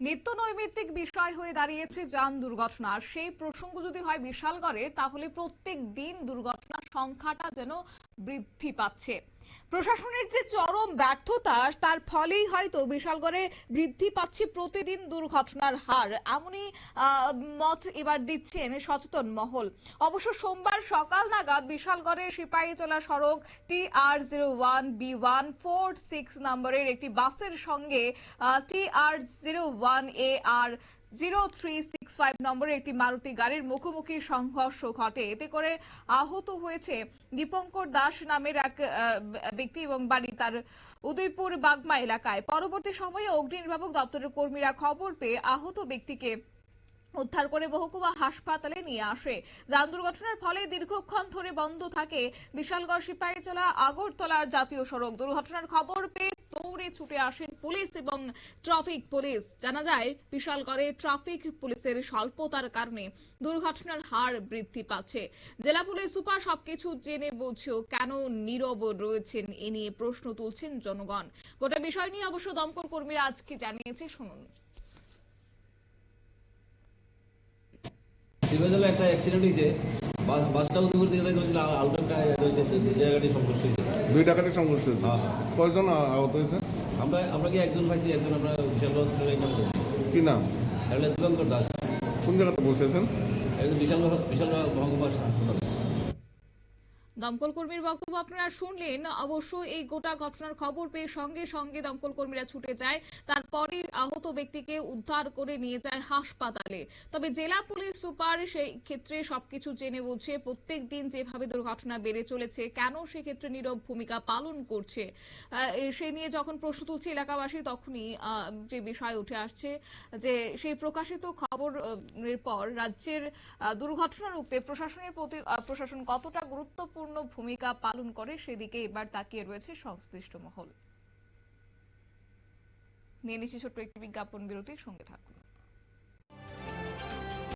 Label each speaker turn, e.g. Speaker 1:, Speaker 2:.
Speaker 1: নিত্য নৈমিত্তিক বিষয় হয়ে দাঁড়িয়েছে যান দুর্ঘটনা। সেই প্রসঙ্গ যদি হয় বিশালগড়ের, তাহলে প্রত্যেক দিন দুর্ঘটনার সংখ্যাটা যেন বৃদ্ধি পাচ্ছে। প্রশাসনের যে চরম ব্যর্থতা, তার ফলেই হয়তো বিশালগড়ে বৃদ্ধি পাচ্ছে প্রতিদিন দুর্ঘটনার হার, এমনই মত এবার দিচ্ছেন সচেতন মহল। অবশ্য সোমবার সকাল নাগাদ বিশালগড়ের সিপাহীজলা সড়ক TR01B146 নম্বরের একটি বাসের সঙ্গে TR01AR0365 নম্বরের একটি মারুতি গাড়ির মুখোমুখি সংঘর্ষ ঘটে। এতে করে আহত হয়েছে দীপঙ্কর দাস নামের এক ব্যক্তি এবং বাড়ি তার উদয়পুর বাগমা এলাকায়। পরবর্তী সময়ে অগ্নি নির্বাপক দপ্তরের কর্মীরা খবর পেয়ে আহত ব্যক্তিকে উদ্ধার করে মহকুমা হাসপাতালে নিয়ে আসে। যান দুর্ঘটনার ফলে দীর্ঘক্ষণ ধরে বন্ধ থাকে বিশালগড় সিপাহীজলা আগরতলার জাতীয় সড়ক। দুর্ঘটনার খবর পেয়ে দৌড়ে ছুটে আসেন পুলিশ এবং ট্রাফিক পুলিশ। জানা যায়, বিশালগড়ে ট্রাফিক পুলিশের স্বল্পতার কারণে দুর্ঘটনার হার বৃদ্ধি পাচ্ছে। জেলা পুলিশ সুপার সবকিছু জেনে বুঝেও কেন নীরব রয়েছেন, এ নিয়ে প্রশ্ন তুলছেন জনগণ। গোটা বিষয় নিয়ে অবশ্য দমকল কর্মীরা আজকে জানিয়েছে, শুনুন।
Speaker 2: সিপাহীজলায় একটা অ্যাক্সিডেন্ট হয়েছে। বাসটা উদয়পুর দিকে যাচ্ছিল, আলট্রাটা রয়েছে, জায়গাটি সংঘর্ষ হয়েছে।
Speaker 3: দুই ডাকাতের সংঘর্ষ হয়েছে।
Speaker 2: হ্যাঁ।
Speaker 3: কয়জন আহত হয়েছে?
Speaker 2: আমরা কি একজন পাইছি, একজন আমরা বিশালগড় হসপিটালে একটা বলছি।
Speaker 3: কি নাম?
Speaker 2: তাহলে দীপঙ্কর দাস।
Speaker 3: কোন জায়গাতে বসেছেন?
Speaker 2: একজন বিশালগড় মহকুমার হাসপাতালে।
Speaker 1: দমকল কর্মীর বক্তব্য আপনারা শুনলেন। অবশ্য এই গোটা ঘটনার খবর পেয়ে সঙ্গে সঙ্গে দমকল কর্মীরা ছুটে যায়, তারপরে আহত ব্যক্তিকে উদ্ধার করে নিয়ে যায় হাসপাতালে। তবে জেলা পুলিশ সুপার সেই ক্ষেত্রে সবকিছু জেনে বুঝে প্রত্যেক দিন যেভাবে দুর্ঘটনা বেড়ে চলেছে, কেন সেক্ষেত্রে নীরব ভূমিকা পালন করছে, সে নিয়ে যখন প্রশ্ন তুলছে এলাকাবাসী, তখনই যে বিষয় উঠে আসছে যে সেই প্রকাশিত খবরের পর রাজ্যের দুর্ঘটনা রুখতে প্রশাসন কতটা গুরুত্বপূর্ণ ভূমিকা পালন করে, সেদিকে এবার তাকিয়ে রয়েছে সংশ্লিষ্ট মহল। নিয়ে নিচ্ছি ছোট্ট একটি বিজ্ঞাপন বিরতির, সঙ্গে থাকুন।